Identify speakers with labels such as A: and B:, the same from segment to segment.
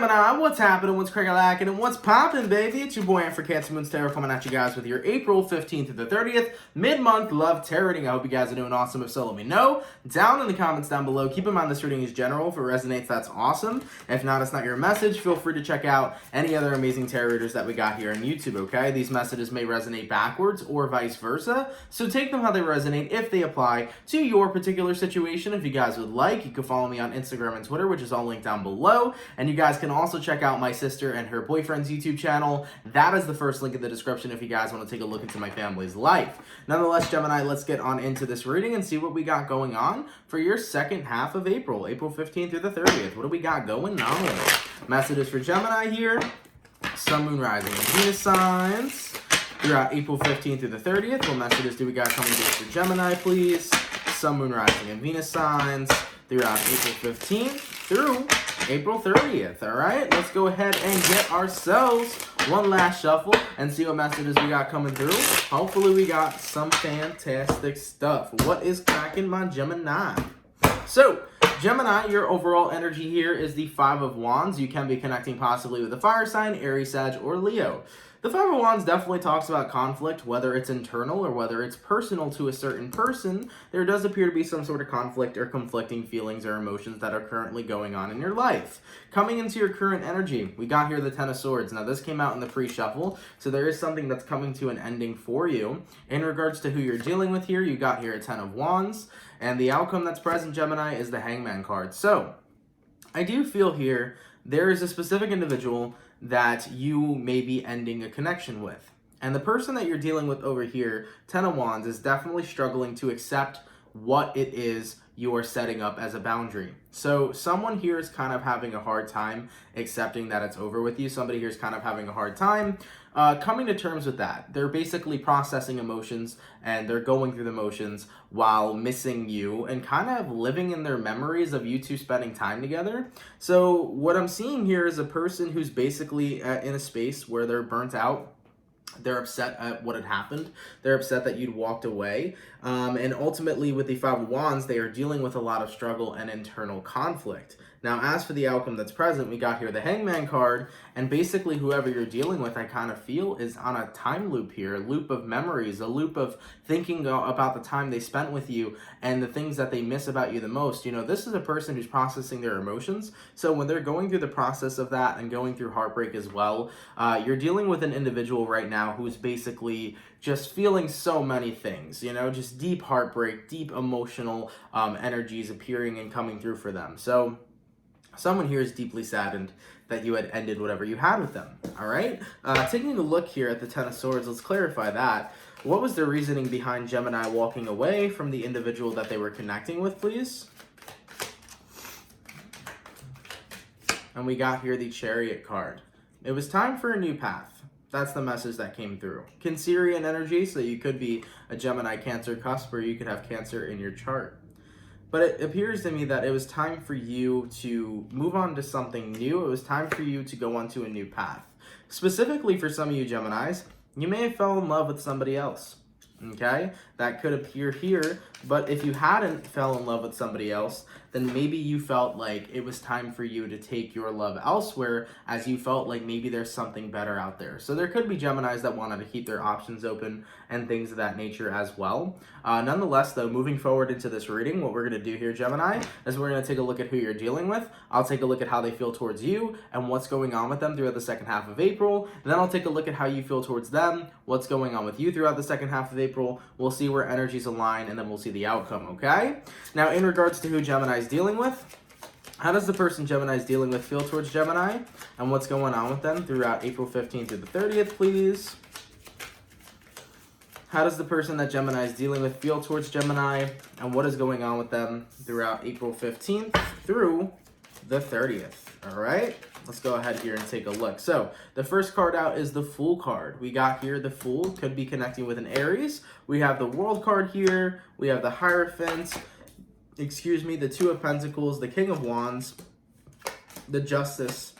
A: Gemini, what's happening, what's crackin' and what's poppin', baby? It's your boy, for CancerMoonsTarot, coming at you guys with your April 15th through the 30th mid-month love tarot reading. I hope you guys are doing awesome. If so, let me know down in the comments down below. Keep in mind this reading is general. If it resonates, that's awesome. If not, it's not your message. Feel free to check out any other amazing tarot readers that we got here on YouTube, okay? These messages may resonate backwards or vice versa, so take them how they resonate if they apply to your particular situation. If you guys would like, you can follow me on Instagram and Twitter, which is all linked down below. And you guys can also check out my sister and her boyfriend's YouTube channel. That is the first link in the description if you guys want to take a look into my family's life. Nonetheless, Gemini, let's get on into this reading and see what we got going on for your second half of April, April 15th through the 30th. What do we got going on? Messages for Gemini here. Sun, Moon, Rising, and Venus signs throughout April 15th through the 30th. What messages do we got coming through for Gemini, please? Sun, Moon, Rising, and Venus signs throughout April 15th through April 30th, all right? Let's go ahead and get ourselves one last shuffle and see what messages we got coming through. Hopefully we got some fantastic stuff. What is cracking, my Gemini? So, Gemini, your overall energy here is the Five of Wands. You can be connecting possibly with a fire sign, Aries, Sag, or Leo. The Five of Wands definitely talks about conflict, whether it's internal or whether it's personal to a certain person. There does appear to be some sort of conflict or conflicting feelings or emotions that are currently going on in your life. Coming into your current energy, we got here the Ten of Swords. Now, this came out in the pre-shuffle, so there is something that's coming to an ending for you. In regards to who you're dealing with here, you got here a Ten of Wands, and the outcome that's present, Gemini, is the Hangman card. So, I do feel here there is a specific individual that you may be ending a connection with. And the person that you're dealing with over here, Ten of Wands, is definitely struggling to accept what it is you are setting up as a boundary. So someone here is kind of having a hard time accepting that it's over with you. Somebody here is kind of having a hard time coming to terms with that. They're basically processing emotions and they're going through the motions while missing you and kind of living in their memories of you two spending time together. So what I'm seeing here is a person who's basically in a space where they're burnt out. They're upset at what had happened. They're upset that you'd walked away. And ultimately, with the Five of Wands, they are dealing with a lot of struggle and internal conflict. Now, as for the outcome that's present, we got here the Hangman card. And basically, whoever you're dealing with, I kind of feel, is on a time loop here. A loop of memories. A loop of thinking about the time they spent with you and the things that they miss about you the most. You know, this is a person who's processing their emotions. So when they're going through the process of that and going through heartbreak as well, you're dealing with an individual right now who's basically just feeling so many things, you know, just deep heartbreak, deep emotional energies appearing and coming through for them. So someone here is deeply saddened that you had ended whatever you had with them, all right? Taking a look here at the Ten of Swords, let's clarify that. What was the reasoning behind Gemini walking away from the individual that they were connecting with, please? And we got here the Chariot card. It was time for a new path. That's the message that came through. Cancerian energy, so you could be a Gemini Cancer cusp, or you could have Cancer in your chart. But it appears to me that it was time for you to move on to something new. It was time for you to go onto a new path. Specifically for some of you Geminis, you may have fell in love with somebody else. Okay? That could appear here, but if you hadn't fell in love with somebody else, then maybe you felt like it was time for you to take your love elsewhere, as you felt like maybe there's something better out there. So there could be Geminis that wanted to keep their options open and things of that nature as well. Nonetheless, though, moving forward into this reading, what we're going to do here, Gemini, is we're going to take a look at who you're dealing with. I'll take a look at how they feel towards you and what's going on with them throughout the second half of April. And then I'll take a look at how you feel towards them, what's going on with you throughout the second half of April. We'll see where energies align, and then we'll see the outcome, okay? Now, in regards to who Gemini is dealing with, how does the person Gemini is dealing with feel towards Gemini, and what's going on with them throughout April 15th through the 30th, please? How does the person that Gemini is dealing with feel towards Gemini, and what is going on with them throughout April 15th through the 30th, all right? Let's go ahead here and take a look. So the first card out is the Fool card. We got here the Fool, could be connecting with an Aries. We have the World card here. We have the Hierophant, the Two of Pentacles, the King of Wands, the Justice,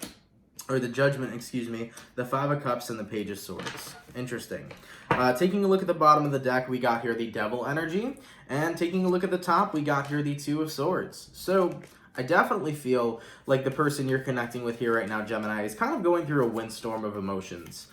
A: or the Judgment, the Five of Cups, and the Page of Swords. Interesting. Taking a look at the bottom of the deck, we got here the Devil energy. And taking a look at the top, we got here the Two of Swords. So I definitely feel like the person you're connecting with here right now, Gemini, is kind of going through a windstorm of emotions.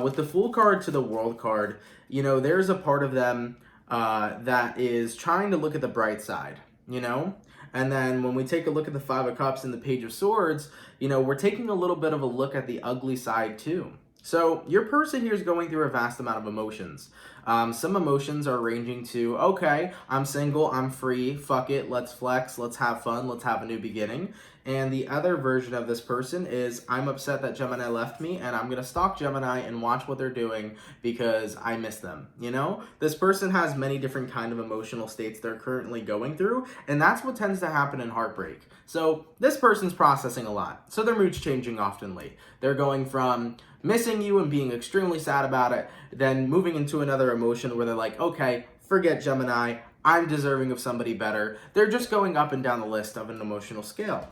A: With the Fool card to the World card, you know, there's a part of them that is trying to look at the bright side, you know? And then when we take a look at the Five of Cups and the Page of Swords, you know, we're taking a little bit of a look at the ugly side too. So your person here is going through a vast amount of emotions. Some emotions are ranging to, okay, I'm single, I'm free, fuck it, let's flex, let's have fun, let's have a new beginning. And the other version of this person is, I'm upset that Gemini left me and I'm going to stalk Gemini and watch what they're doing because I miss them, you know? This person has many different kind of emotional states they're currently going through, and that's what tends to happen in heartbreak. So this person's processing a lot, so their mood's changing oftenly. They're going from missing you and being extremely sad about it, then moving into another emotion where they're like, okay, forget Gemini, I'm deserving of somebody better. They're just going up and down the list of an emotional scale.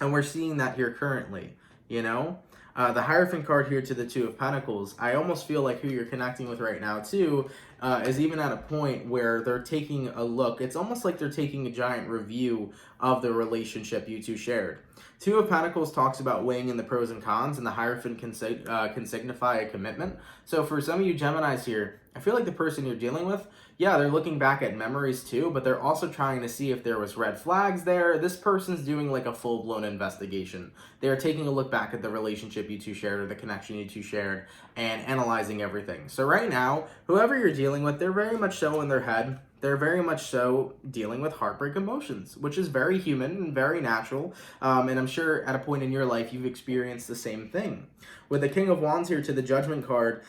A: And we're seeing that here currently, you know? The Hierophant card here to the Two of Pentacles, I almost feel like who you're connecting with right now too is even at a point where they're taking a look. It's almost like they're taking a giant review of the relationship you two shared. Two of Pentacles talks about weighing in the pros and cons, and the Hierophant can signify a commitment. So for some of you Geminis here, I feel like the person you're dealing with, yeah, they're looking back at memories too, but they're also trying to see if there was red flags there. This person's doing like a full-blown investigation. They're taking a look back at the relationship you two shared or the connection you two shared and analyzing everything. So right now, whoever you're dealing with, they're very much so in their head. They're very much so dealing with heartbreak emotions, which is very human and very natural. And I'm sure at a point in your life, you've experienced the same thing. With the King of Wands here to the Judgment card,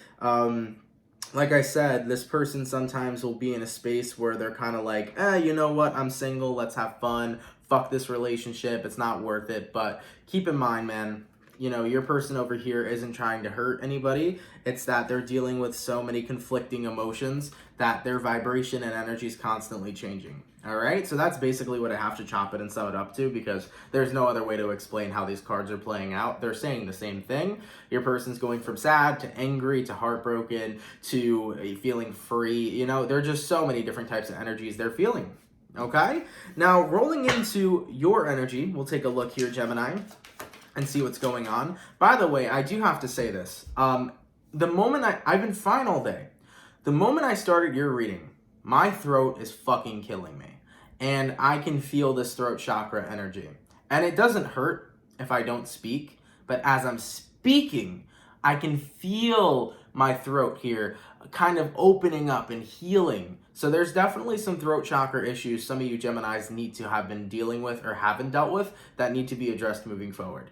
A: like I said, this person sometimes will be in a space where they're kind of like, you know what, I'm single, let's have fun, fuck this relationship, it's not worth it. But keep in mind, man, you know, your person over here isn't trying to hurt anybody. It's that they're dealing with so many conflicting emotions that their vibration and energy is constantly changing. All right, so that's basically what I have to chop it and sum it up to, because there's no other way to explain how these cards are playing out. They're saying the same thing. Your person's going from sad to angry to heartbroken to feeling free. You know, there are just so many different types of energies they're feeling. Okay, now rolling into your energy, we'll take a look here, Gemini, and see what's going on. By the way, I do have to say this. The moment I've been fine all day. The moment I started your reading, my throat is fucking killing me. And I can feel this throat chakra energy. And it doesn't hurt if I don't speak, but as I'm speaking, I can feel my throat here kind of opening up and healing. So there's definitely some throat chakra issues some of you Geminis need to have been dealing with or haven't dealt with that need to be addressed moving forward.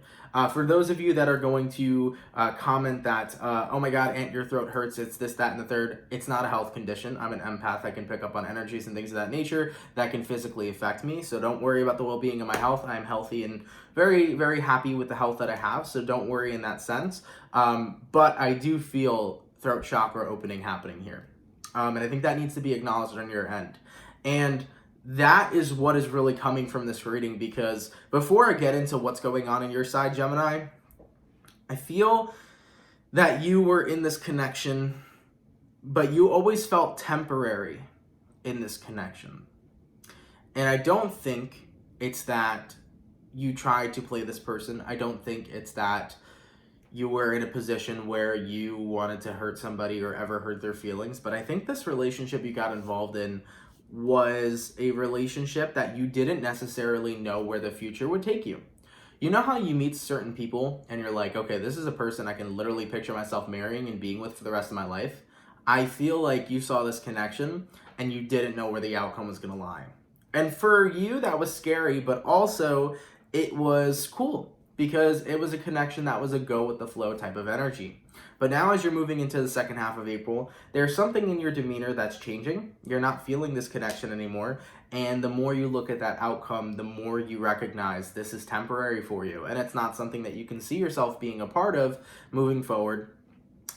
A: For those of you that are going to comment that, oh my God, Aunt, your throat hurts, it's this, that, and the third, it's not a health condition. I'm an empath. I can pick up on energies and things of that nature that can physically affect me. So don't worry about the well-being of my health. I'm healthy and very, very happy with the health that I have. So don't worry in that sense. But I do feel throat chakra opening happening here. And I think that needs to be acknowledged on your end. And that is what is really coming from this reading, because before I get into what's going on your side, Gemini, I feel that you were in this connection, but you always felt temporary in this connection. And I don't think it's that you tried to play this person. I don't think it's that you were in a position where you wanted to hurt somebody or ever hurt their feelings. But I think this relationship you got involved in was a relationship that you didn't necessarily know where the future would take you. You know how you meet certain people and you're like, okay, this is a person I can literally picture myself marrying and being with for the rest of my life? I feel like you saw this connection and you didn't know where the outcome was going to lie. And for you, that was scary, but also it was cool, because it was a connection that was a go with the flow type of energy. But now as you're moving into the second half of April, there's something in your demeanor that's changing. You're not feeling this connection anymore. And the more you look at that outcome, the more you recognize this is temporary for you. And it's not something that you can see yourself being a part of moving forward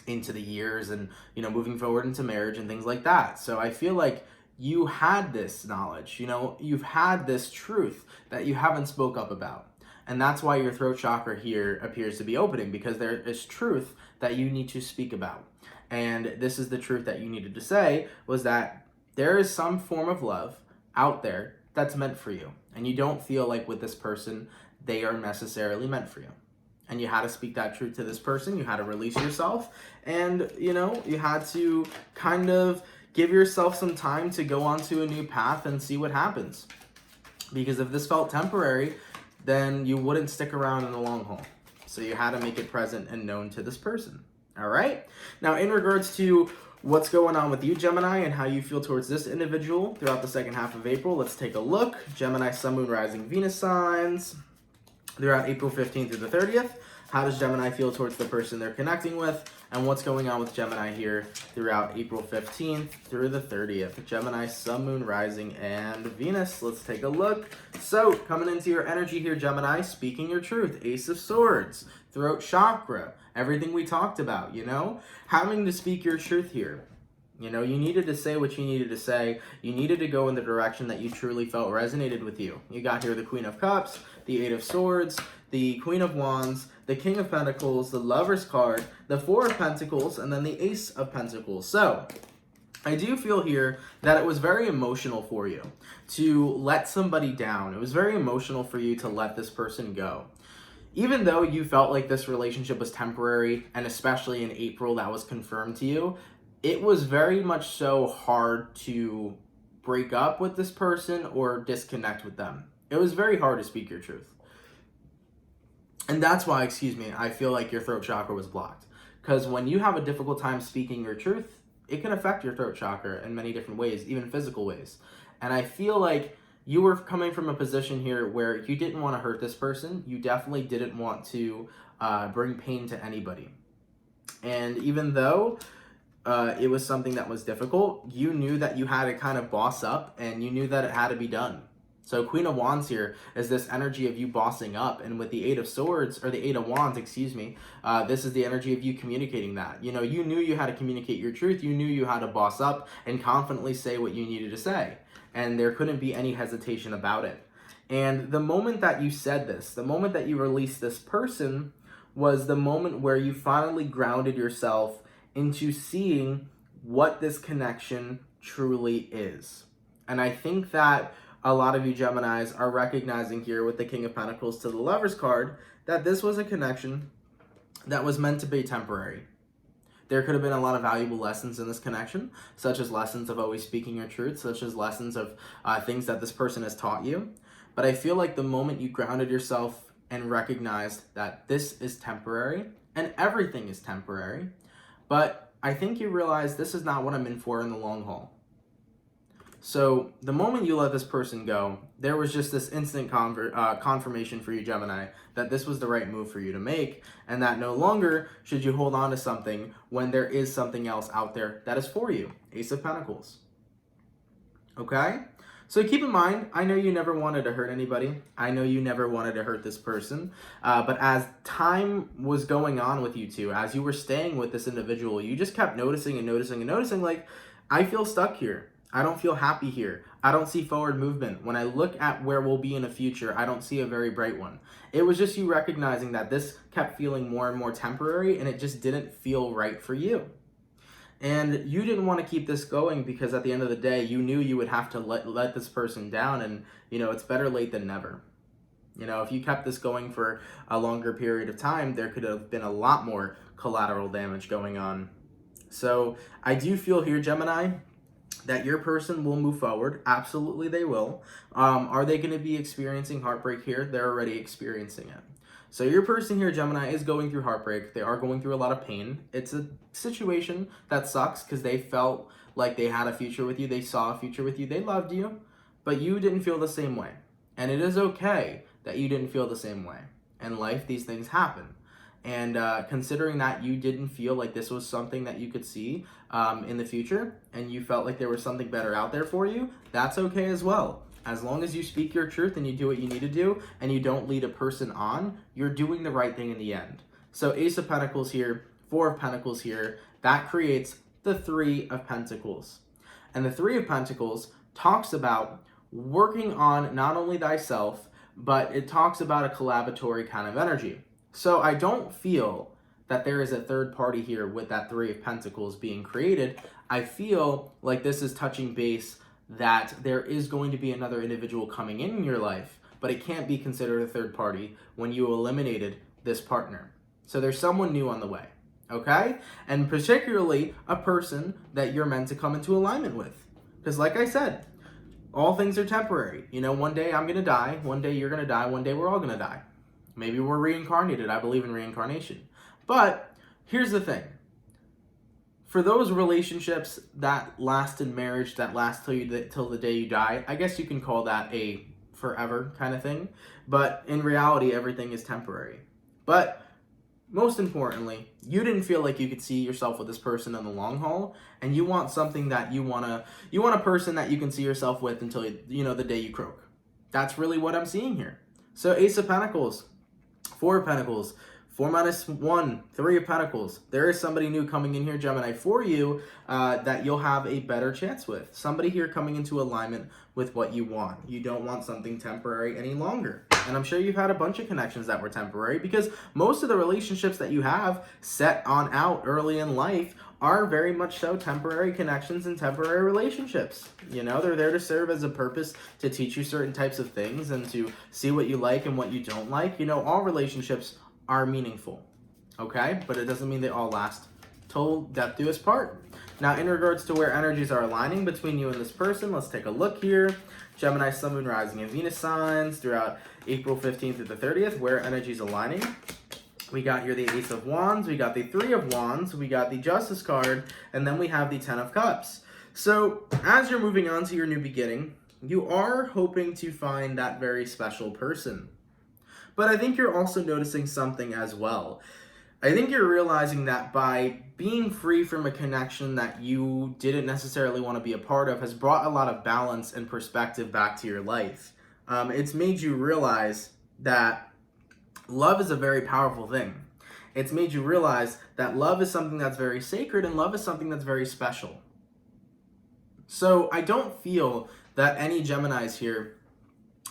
A: into the years and, you know, moving forward into marriage and things like that. So I feel like you had this knowledge, you know, you've had this truth that you haven't spoke up about. And that's why your throat chakra here appears to be opening, because there is truth that you need to speak about. And this is the truth that you needed to say, was that there is some form of love out there that's meant for you. And you don't feel like with this person, they are necessarily meant for you. And you had to speak that truth to this person. You had to release yourself. And, you had to kind of give yourself some time to go onto a new path and see what happens. Because if this felt temporary, then you wouldn't stick around in the long haul. So you had to make it present and known to this person. All right? Now, in regards to what's going on with you, Gemini, and how you feel towards this individual throughout the second half of April, let's take a look. Gemini, Sun, Moon, Rising, Venus signs throughout April 15th through the 30th. How does Gemini feel towards the person they're connecting with? And what's going on with Gemini here throughout April 15th through the 30th? Gemini, Sun, Moon, Rising, and Venus. Let's take a look. So, coming into your energy here, Gemini, speaking your truth. Ace of Swords, throat chakra, everything we talked about, having to speak your truth here. You needed to say what you needed to say. You needed to go in the direction that you truly felt resonated with you. You got here the Queen of Cups, the Eight of Swords, the Queen of Wands, the King of Pentacles, the Lover's card, the Four of Pentacles, and then the Ace of Pentacles. So, I do feel here that it was very emotional for you to let somebody down. It was very emotional for you to let this person go. Even though you felt like this relationship was temporary, and especially in April that was confirmed to you, it was very much so hard to break up with this person or disconnect with them. It was very hard to speak your truth. And that's why, I feel like your throat chakra was blocked. Because when you have a difficult time speaking your truth, it can affect your throat chakra in many different ways, even physical ways. And I feel like you were coming from a position here where you didn't want to hurt this person. You definitely didn't want to bring pain to anybody. And even though it was something that was difficult, you knew that you had to kind of boss up, and you knew that it had to be done. So Queen of Wands here is this energy of you bossing up, and with the Eight of Swords, or the Eight of Wands, this is the energy of you communicating that. You knew you had to communicate your truth. You knew you had to boss up and confidently say what you needed to say, and there couldn't be any hesitation about it. And the moment that you said this, the moment that you released this person, was the moment where you finally grounded yourself into seeing what this connection truly is. And I think that a lot of you Geminis are recognizing here with the King of Pentacles to the Lover's card that this was a connection that was meant to be temporary. There could have been a lot of valuable lessons in this connection, such as lessons of always speaking your truth, such as lessons of things that this person has taught you. But I feel like the moment you grounded yourself and recognized that this is temporary, and everything is temporary, but I think you realize this is not what I'm in for in the long haul. So the moment you let this person go, there was just this instant confirmation for you, Gemini, that this was the right move for you to make, and that no longer should you hold on to something when there is something else out there that is for you. Ace of Pentacles. Okay? So keep in mind, I know you never wanted to hurt anybody. I know you never wanted to hurt this person. But as time was going on with you two, as you were staying with this individual, you just kept noticing, like, I feel stuck here. I don't feel happy here. I don't see forward movement. When I look at where we'll be in the future, I don't see a very bright one. It was just you recognizing that this kept feeling more and more temporary, and it just didn't feel right for you. And you didn't want to keep this going because at the end of the day, you knew you would have to let this person down, and, it's better late than never. If you kept this going for a longer period of time, there could have been a lot more collateral damage going on. So I do feel here, Gemini, that your person will move forward. Absolutely they will. Are they going to be experiencing heartbreak here? They're already experiencing it. So your person here, Gemini, is going through heartbreak. They are going through a lot of pain. It's a situation that sucks because they felt like they had a future with you. They saw a future with you. They loved you, but you didn't feel the same way. And it is okay that you didn't feel the same way. In life, these things happen. And considering that you didn't feel like this was something that you could see in the future, and you felt like there was something better out there for you, that's okay as well. As long as you speak your truth and you do what you need to do, and you don't lead a person on, you're doing the right thing in the end. So Ace of Pentacles here, Four of Pentacles here, that creates the Three of Pentacles. And the Three of Pentacles talks about working on not only thyself, but it talks about a collaboratory kind of energy. So I don't feel that there is a third party here with that Three of Pentacles being created. I feel like this is touching base that there is going to be another individual coming in your life, but it can't be considered a third party when you eliminated this partner. So there's someone new on the way, okay? And particularly a person that you're meant to come into alignment with. Because like I said, all things are temporary. You know, one day I'm going to die, one day you're going to die, one day we're all going to die. Maybe we're reincarnated. I believe in reincarnation. But here's the thing. For those relationships that last in marriage, that last till the day you die, I guess you can call that a forever kind of thing. But in reality, everything is temporary. But most importantly, you didn't feel like you could see yourself with this person in the long haul, and you want something that you want a person that you can see yourself with until the day you croak. That's really what I'm seeing here. So Ace of Pentacles, Four of Pentacles, 4 minus 1, 3 of Pentacles. There is somebody new coming in here, Gemini, for you that you'll have a better chance with. Somebody here coming into alignment with what you want. You don't want something temporary any longer. And I'm sure you've had a bunch of connections that were temporary, because most of the relationships that you have set on out early in life are very much so temporary connections and temporary relationships. You know, they're there to serve as a purpose to teach you certain types of things and to see what you like and what you don't like. You know, all relationships are meaningful, okay? But it doesn't mean they all last till death do us part. Now, in regards to where energies are aligning between you and this person, let's take a look here. Gemini, Sun, Moon, Rising, and Venus signs throughout April 15th through the 30th, where energies aligning. We got here the Ace of Wands, we got the Three of Wands, we got the Justice card, and then we have the Ten of Cups. So, as you're moving on to your new beginning, you are hoping to find that very special person. But I think you're also noticing something as well. I think you're realizing that by being free from a connection that you didn't necessarily want to be a part of has brought a lot of balance and perspective back to your life. It's made you realize that love is a very powerful thing. It's made you realize that love is something that's very sacred and love is something that's very special. So I don't feel that any Geminis here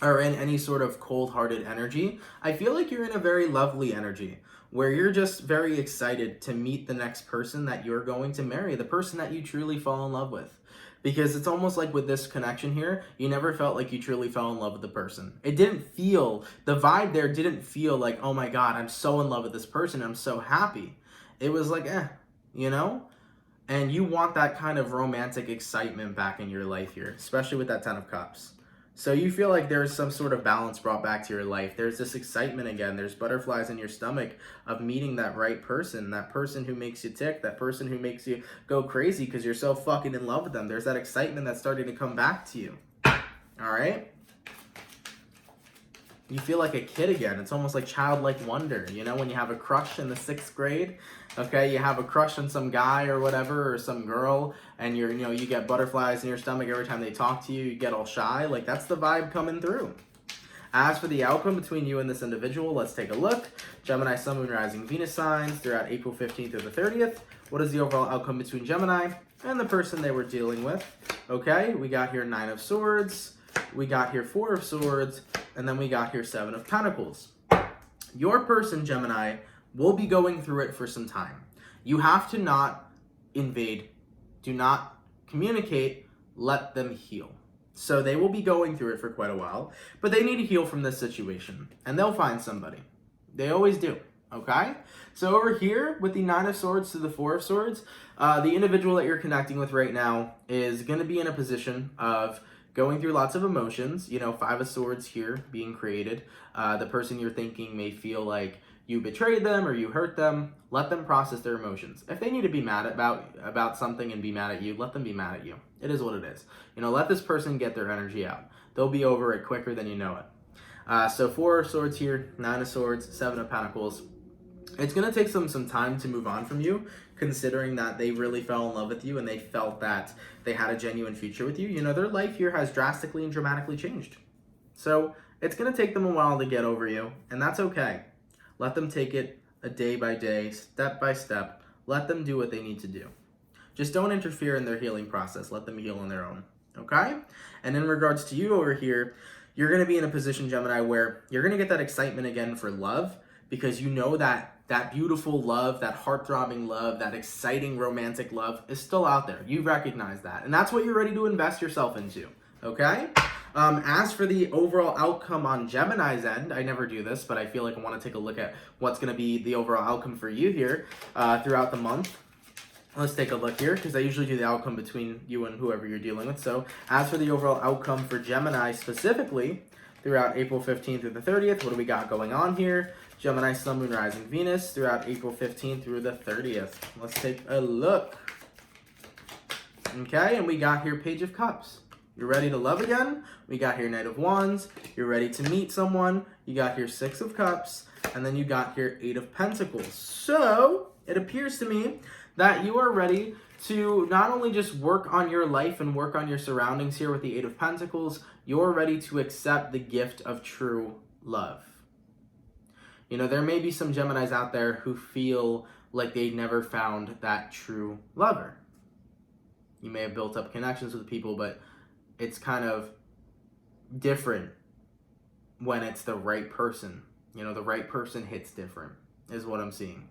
A: are in any sort of cold-hearted energy. I feel like you're in a very lovely energy where you're just very excited to meet the next person that you're going to marry, the person that you truly fall in love with. Because it's almost like with this connection here, you never felt like you truly fell in love with the person. It didn't feel, the vibe there didn't feel like, oh my God, I'm so in love with this person, I'm so happy. It was like, you know? And you want that kind of romantic excitement back in your life here, especially with that Ten of Cups. So you feel like there's some sort of balance brought back to your life. There's this excitement again. There's butterflies in your stomach of meeting that right person, that person who makes you tick, that person who makes you go crazy because you're so fucking in love with them. There's that excitement that's starting to come back to you. All right? You feel like a kid again. It's almost like childlike wonder. You know, when you have a crush in the 6th grade, okay, you have a crush on some guy or whatever, or some girl, and you get butterflies in your stomach every time they talk to you, you get all shy. Like, that's the vibe coming through. As for the outcome between you and this individual, let's take a look. Gemini, Sun, Moon, Rising, Venus signs throughout April 15th through the 30th. What is the overall outcome between Gemini and the person they were dealing with? Okay, we got here 9 of Swords, we got here 4 of Swords, and then we got here 7 of Pentacles. Your person, Gemini, will be going through it for some time. You have to not invade, do not communicate, let them heal. So they will be going through it for quite a while, but they need to heal from this situation, and they'll find somebody. They always do, okay? So over here, with the 9 of Swords to the 4 of Swords, the individual that you're connecting with right now is going to be in a position of going through lots of emotions. 5 of Swords here being created. The person you're thinking may feel like you betrayed them or you hurt them. Let them process their emotions. If they need to be mad about something and be mad at you, let them be mad at you. It is what it is. Let this person get their energy out. They'll be over it quicker than you know it. So 4 of Swords here, 9 of Swords, 7 of Pentacles. It's going to take some time to move on from you, considering that they really fell in love with you and they felt that they had a genuine future with you. Their life here has drastically and dramatically changed. So it's going to take them a while to get over you, and that's okay. Let them take it a day by day, step by step. Let them do what they need to do. Just don't interfere in their healing process. Let them heal on their own, okay? And in regards to you over here, you're going to be in a position, Gemini, where you're going to get that excitement again for love, because you know that that beautiful love, that heart-throbbing love, that exciting romantic love is still out there. You recognize that. And that's what you're ready to invest yourself into, okay? As for the overall outcome on Gemini's end, I never do this, but I feel like I want to take a look at what's going to be the overall outcome for you here throughout the month. Let's take a look here, because I usually do the outcome between you and whoever you're dealing with. So as for the overall outcome for Gemini specifically, throughout April 15th through the 30th, what do we got going on here? Gemini, Sun, Moon, Rising, Venus, throughout April 15th through the 30th. Let's take a look. Okay, and we got here Page of Cups. You're ready to love again? We got here Knight of Wands. You're ready to meet someone. You got here Six of Cups. And then you got here Eight of Pentacles. So it appears to me that you are ready to not only just work on your life and work on your surroundings here with the Eight of Pentacles, you're ready to accept the gift of true love. You know, there may be some Geminis out there who feel like they never found that true lover. You may have built up connections with people, but it's kind of different when it's the right person. You know, the right person hits different, is what I'm seeing.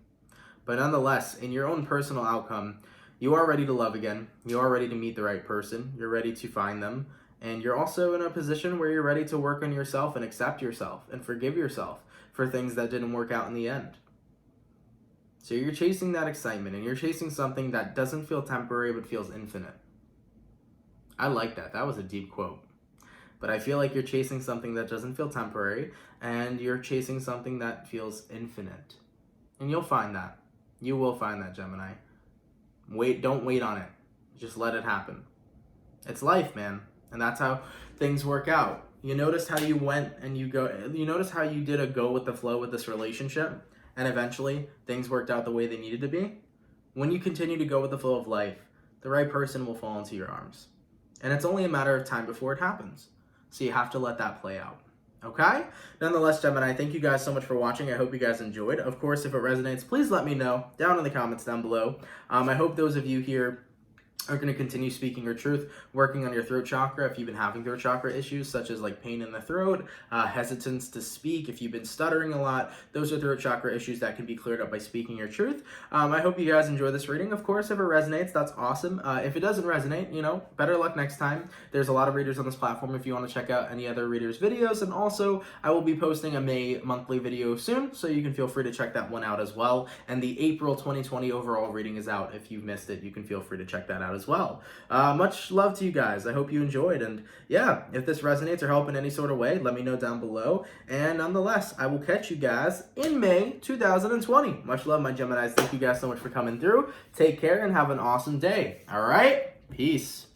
A: But nonetheless, in your own personal outcome, you are ready to love again. You are ready to meet the right person. You're ready to find them. And you're also in a position where you're ready to work on yourself and accept yourself and forgive yourself for things that didn't work out in the end. So you're chasing that excitement, and you're chasing something that doesn't feel temporary but feels infinite. I like that. That was a deep quote. But I feel like you're chasing something that doesn't feel temporary, and you're chasing something that feels infinite. And you'll find that. You will find that, Gemini. Don't wait on it. Just let it happen. It's life, man. And that's how things work out. You notice how you went and you notice how you did a go with the flow with this relationship, and eventually things worked out the way they needed to be? When you continue to go with the flow of life, the right person will fall into your arms. And it's only a matter of time before it happens. So you have to let that play out. Okay? Nonetheless, Gemini, thank you guys so much for watching. I hope you guys enjoyed. Of course, if it resonates, please let me know down in the comments down below. I hope those of you here are going to continue speaking your truth, working on your throat chakra if you've been having throat chakra issues such as like pain in the throat, hesitance to speak, if you've been stuttering a lot. Those are throat chakra issues that can be cleared up by speaking your truth. I hope you guys enjoy this reading. Of course, if it resonates, that's awesome. If it doesn't resonate, you know, better luck next time. There's a lot of readers on this platform if you want to check out any other readers' videos. And also, I will be posting a May monthly video soon, so you can feel free to check that one out as well. And the April 2020 overall reading is out. If you've missed it, you can feel free to check that out as well. Much love to you guys. I hope you enjoyed, and yeah, if this resonates or help in any sort of way, let me know down below. And nonetheless, I will catch you guys in May 2020. Much love, my Geminis. Thank you guys so much for coming through. Take care and have an awesome day. All right, peace.